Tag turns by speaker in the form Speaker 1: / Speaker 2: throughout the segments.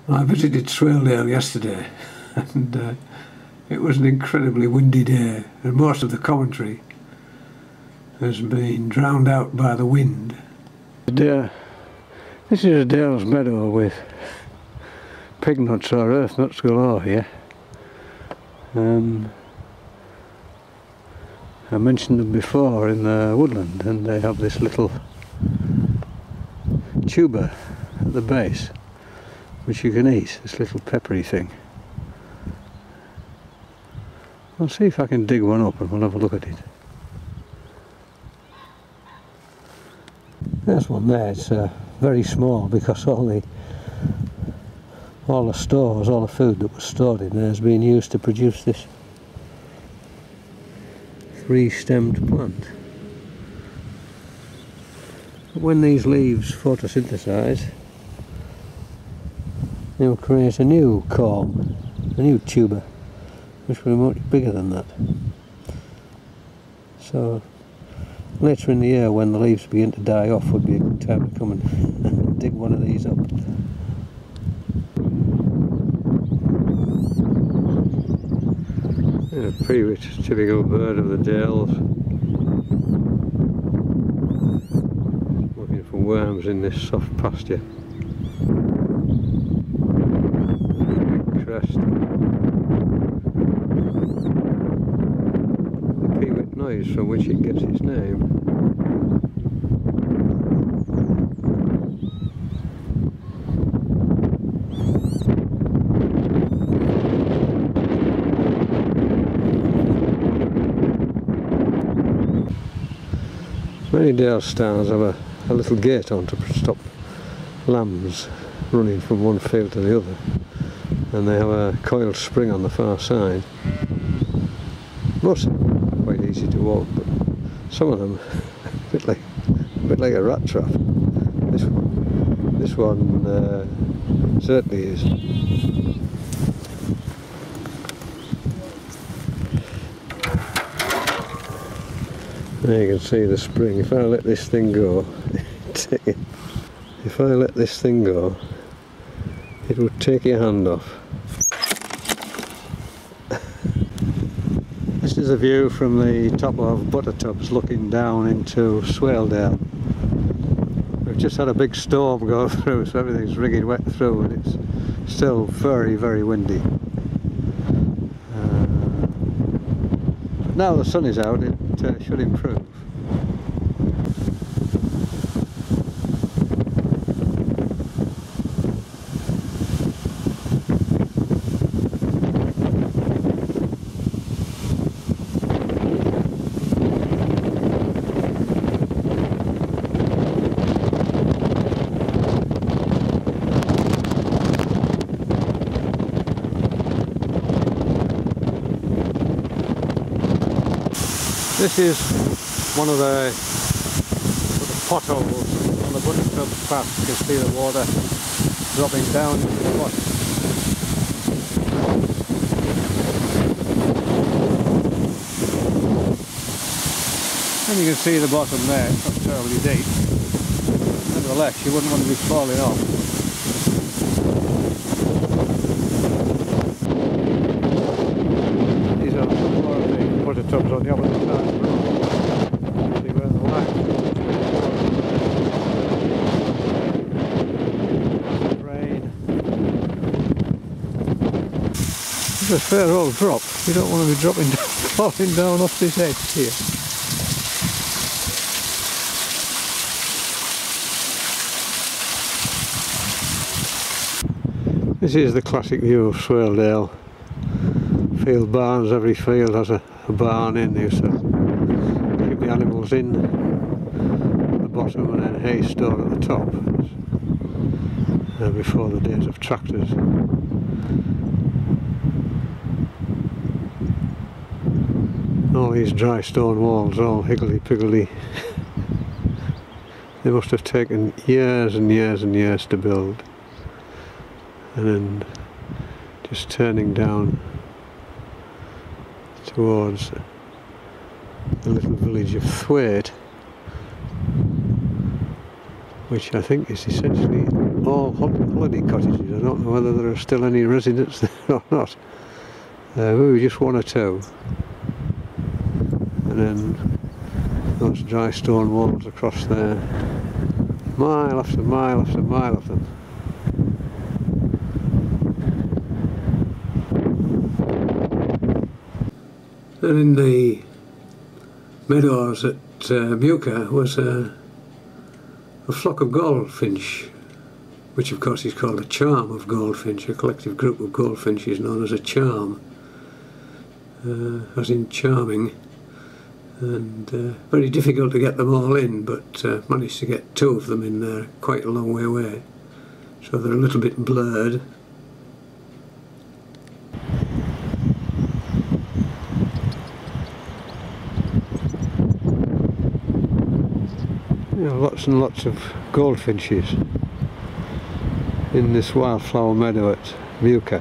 Speaker 1: I visited Swaledale yesterday and it was an incredibly windy day and most of the commentary has been drowned out by the wind. This is a Dale's meadow with pig nuts or earth nuts galore here. I mentioned them before in the woodland, and they have this little tuber at the base which you can eat, this little peppery thing. I'll see if I can dig one up and we'll have a look at it. There's one there. It's very small because all the stores, all the food that was stored in there has been used to produce this three-stemmed plant. When these leaves photosynthesize, they'll create a new culm, a new tuber, which will be much bigger than that. So later in the year, when the leaves begin to die off, would be a good time to come and dig one of these up. A pretty typical bird of the Dales, looking for worms in this soft pasture. Big crest. The peewit noise from which it gets its name. Many Dale stands have a little gate on to stop lambs running from one field to the other, and they have a coiled spring on the far side. Most of them are quite easy to walk, but some of them a bit like a rat trap. This one certainly is. There you can see the spring. If I let this thing go, it would take your hand off. This is a view from the top of Buttertubs looking down into Swaledale. We've just had a big storm go through, so everything's wringing wet through, and it's still very, very windy. Now the sun is out, it should improve. This is one of the sort of potholes on the Buttertubs path. You can see the water dropping down into the bottom. And you can see the bottom there, it's not terribly deep. Nevertheless, you wouldn't want to be falling off. These are more of the Buttertubs on the opposite side of the road. See where the line rain. It's a fair old drop. You don't want to be dropping down, falling down off this edge here. This is the classic view of Swaledale. Field barns, every field has a barn in there, so keep the animals in at the bottom and then hay stored at the top before the days of tractors. All these dry stone walls, all higgledy-piggledy. They must have taken years and years and years to build. And then just turning down towards the little village of Thwaite, which I think is essentially all holiday cottages. I don't know whether there are still any residents there or not. Maybe just one or two. And then those dry stone walls across there. Mile after mile after mile of them. And in the meadows at Muka was a flock of goldfinch, which of course is called a charm of goldfinch. A collective group of goldfinches known as a charm, as in charming, and very difficult to get them all in, but managed to get 2 of them in there quite a long way away, so they're a little bit blurred. You know, lots and lots of goldfinches in this wildflower meadow at Muka.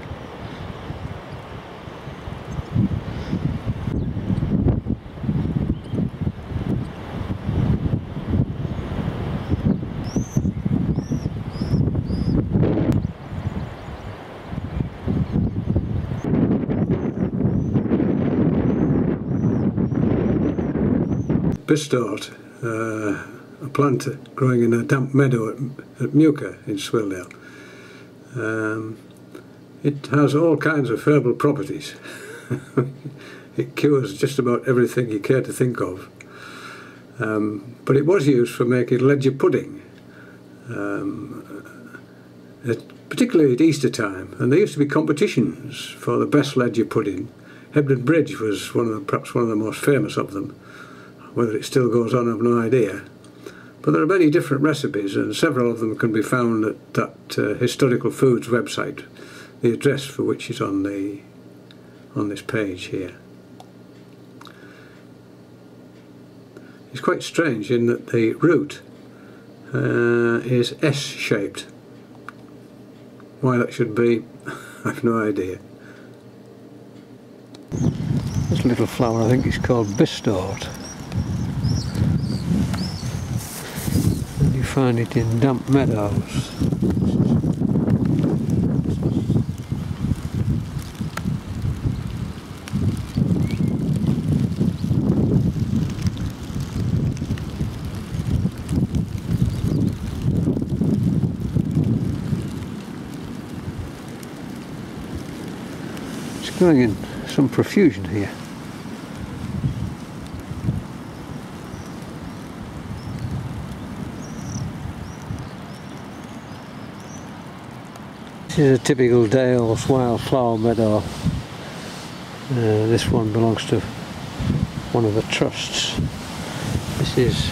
Speaker 1: Bistort, a plant growing in a damp meadow at Muka in Swaledale. It has all kinds of herbal properties. It cures just about everything you care to think of. But it was used for making leger pudding, particularly at Easter time, and there used to be competitions for the best leger pudding. Hebden Bridge was perhaps one of the most famous of them. Whether it still goes on, I've no idea. But there are many different recipes, and several of them can be found at that Historical Foods website, the address for which is on this page here. It's quite strange in that the root is S-shaped. Why that should be, I've no idea. This little flower I think is called Bistort. You find it in damp meadows. It's growing in some profusion here. This is a typical Dales wildflower meadow. This one belongs to one of the trusts. This is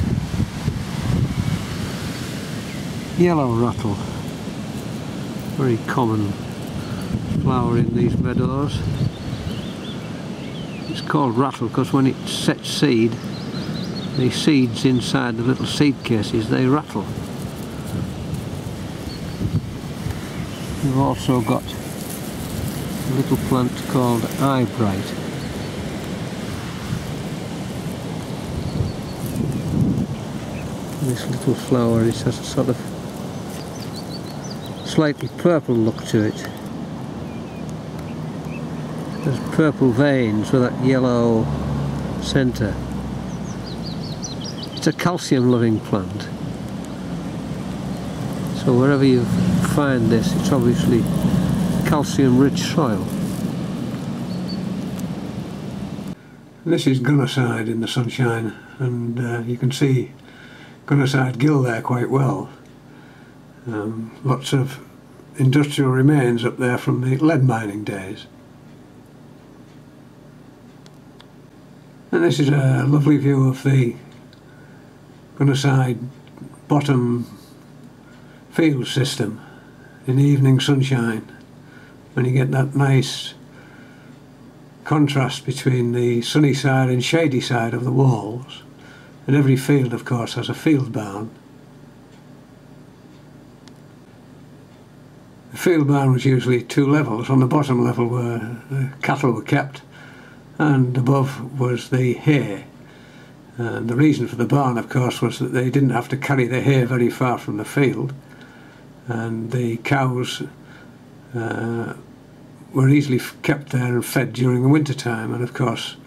Speaker 1: yellow rattle, very common flower in these meadows. It's called rattle because when it sets seed, the seeds inside the little seed cases, they rattle. We've also got a little plant called eyebright. This little flower, it has a sort of slightly purple look to it. There's purple veins with that yellow centre. It's a calcium loving plant. So wherever you find this, it's obviously calcium rich soil. This is gunnerside in the sunshine, and you can see gunnerside gill there quite well. Lots of industrial remains up there from the lead mining days. And this is a lovely view of the gunnerside bottom field system in the evening sunshine, when you get that nice contrast between the sunny side and shady side of the walls. And every field of course has a field barn. The field barn was usually 2 levels. On the bottom level where the cattle were kept, and above was the hay. And the reason for the barn of course was that they didn't have to carry the hay very far from the field. and the cows were easily kept there and fed during the winter time. And of course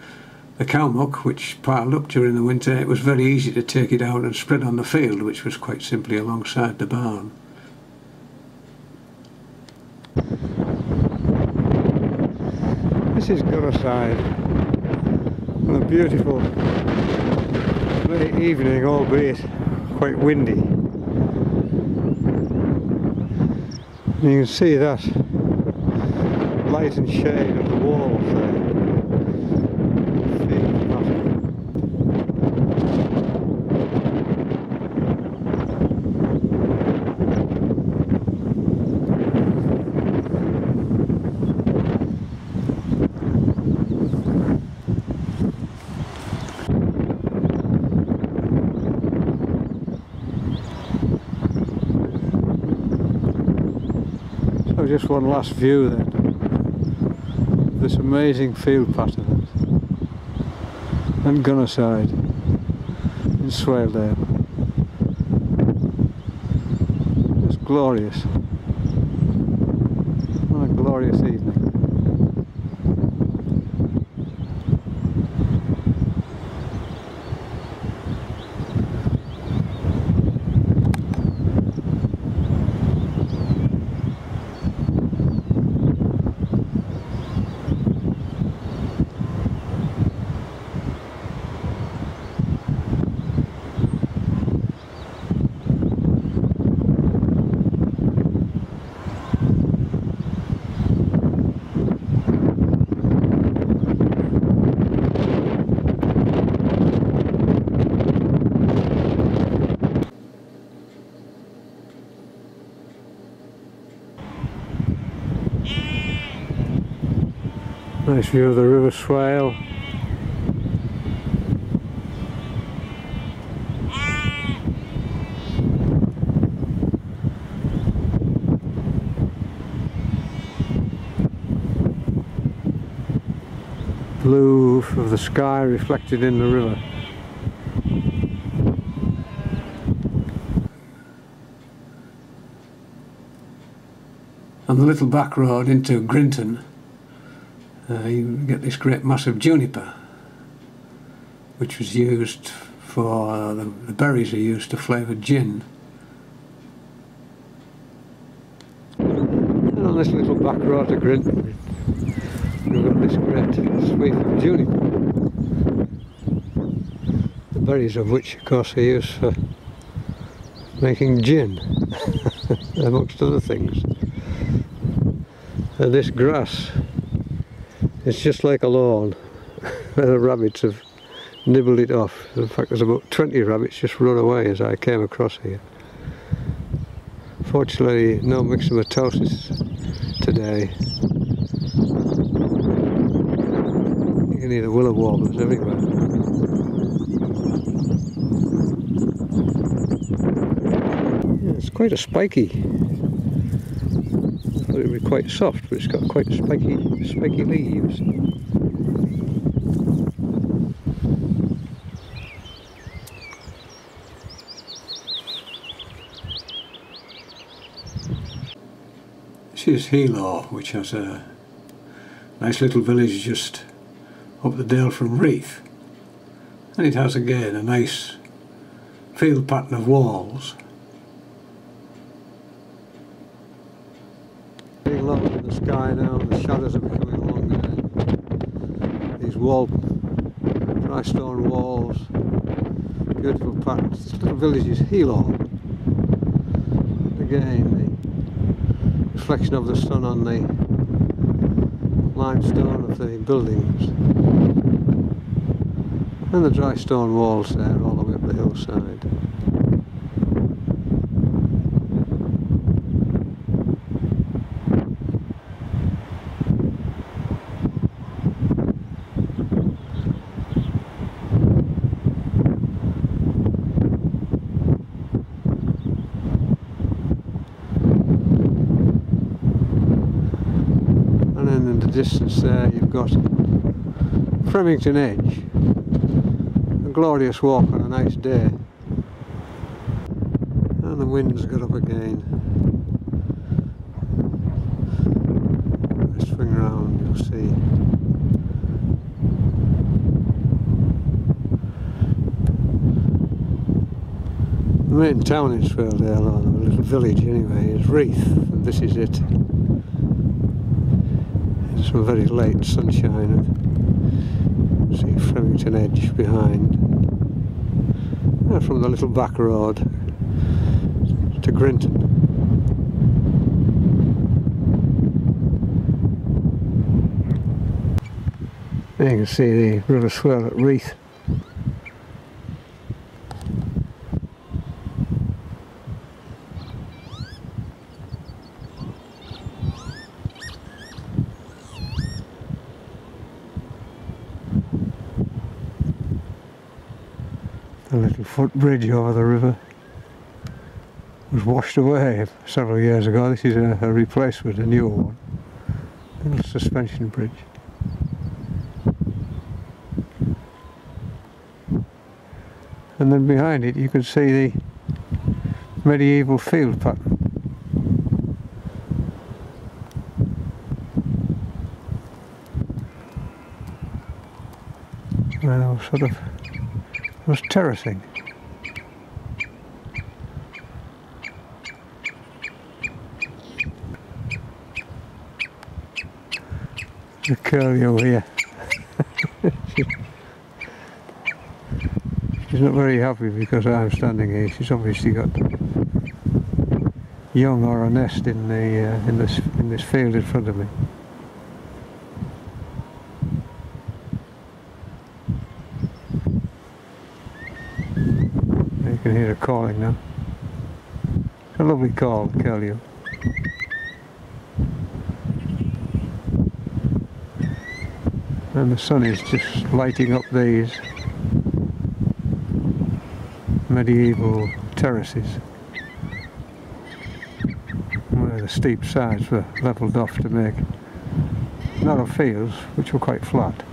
Speaker 1: the cow muck, which piled up during the winter, it was very easy to take it out and spread on the field, which was quite simply alongside the barn. This is Gurrside on a beautiful late evening, albeit quite windy. And you can see that light and shade of the walls there. So just one last view then, this amazing field pattern and Gurrside in Swaledale. It's glorious. What a glorious evening. Nice view of the River Swale. Blue of the sky reflected in the river. On the little back road into Grinton, you get this great massive juniper, which was used for, the berries are used to flavour gin. And on this little back road to Grinton, we've got this great sweep of juniper, the berries of which of course are used for making gin, amongst other things. And this grass, it's just like a lawn, where the rabbits have nibbled it off. In fact, there's about 20 rabbits just run away as I came across here. Fortunately, no myxomatosis today. You can hear the willow warblers everywhere. Yeah, it's quite a spiky. I thought it would be quite soft, but it's got quite spiky leaves. This is Hilo, which has a nice little village just up the dale from Reef, and it has again a nice field pattern of walls. Getting lower in the sky now, the shadows are becoming longer. These dry stone walls, beautiful patterns. This little village is Hilo. Again, the reflection of the sun on the limestone of the buildings, and the dry stone walls there all the way up the hillside. And then in the distance there you've got Flemington Edge, a glorious walk on a nice day, and the wind's got up again. swing round, you'll see the main town in Swaledale, or the little village anyway, is Reeth, and this is it. It's some very late sunshine. See Fremington Edge behind. And from the little back road to Grinton. There you can see the River Swale at Reeth. The little footbridge over the river was washed away several years ago. This is a replacement, a newer one. A little suspension bridge. And then behind it you can see the medieval field pattern. Well, sort of, it was terracing. The curlew here. She's not very happy because I'm standing here. She's obviously got young or a nest in this field in front of me. You can hear her calling now. It's a lovely call, curlew. And the sun is just lighting up these medieval terraces where the steep sides were levelled off to make narrow fields which were quite flat.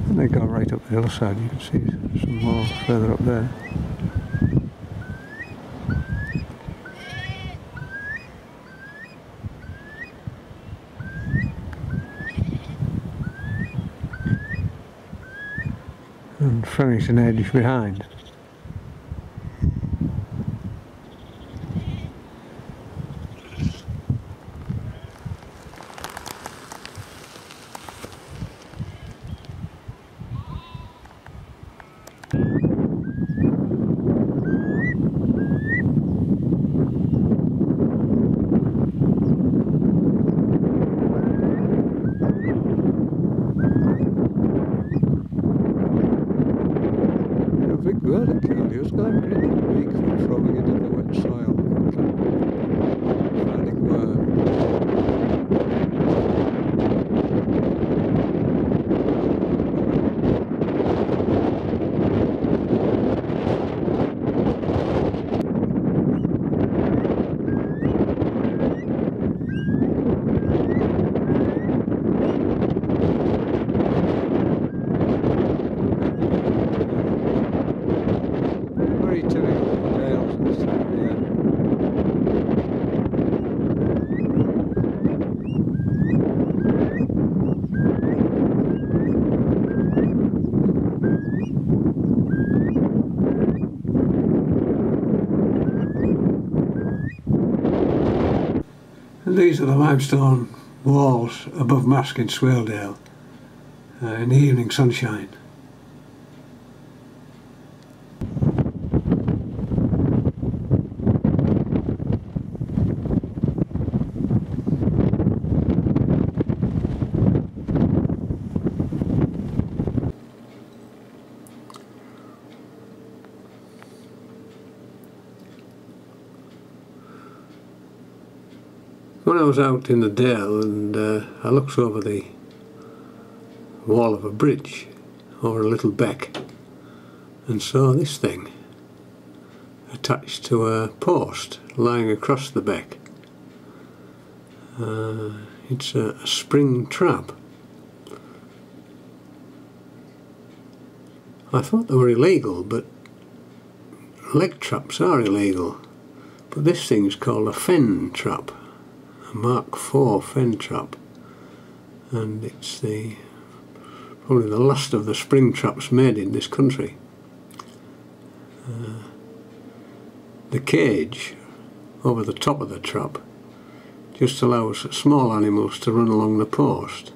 Speaker 1: And they go right up the hillside. You can see some more further up there. And Fremington Edge behind. Well, the curlew's got a pretty good beak for throwing it in the wet soil. Finding worms. And these are the limestone walls above Mask in Swaledale in the evening sunshine. When I was out in the dale and I looked over the wall of a bridge over a little beck and saw this thing attached to a post lying across the beck. It's a spring trap. I thought they were illegal, but leg traps are illegal, but this thing is called a fen trap, a Mark IV fen trap, and it's probably the last of the spring traps made in this country. The cage over the top of the trap just allows small animals to run along the post,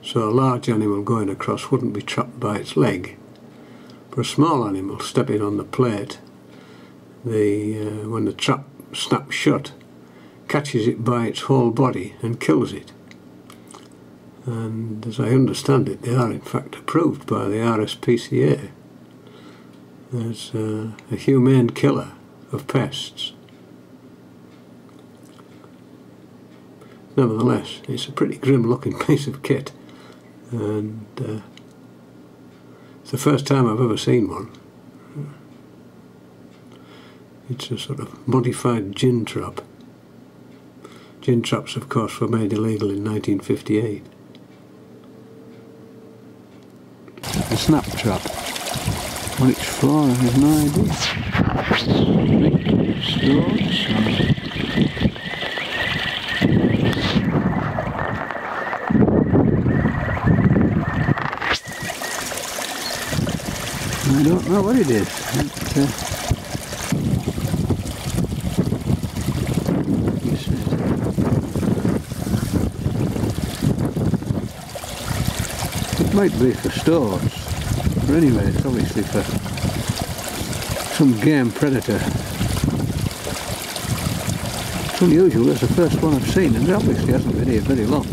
Speaker 1: so a large animal going across wouldn't be trapped by its leg. For a small animal stepping on the plate, when the trap snaps shut, catches it by its whole body and kills it. And as I understand it, they are in fact approved by the RSPCA as a humane killer of pests. Nevertheless, it's a pretty grim looking piece of kit, and it's the first time I've ever seen one. It's a sort of modified gin trap. Gin traps, of course, were made illegal in 1958. A snap trap. What it's for, I have no idea. Big straws. I don't know what it is. It might be for stores, but anyway, it's obviously for some game predator. It's unusual, it's the first one I've seen, and it obviously hasn't been here very long.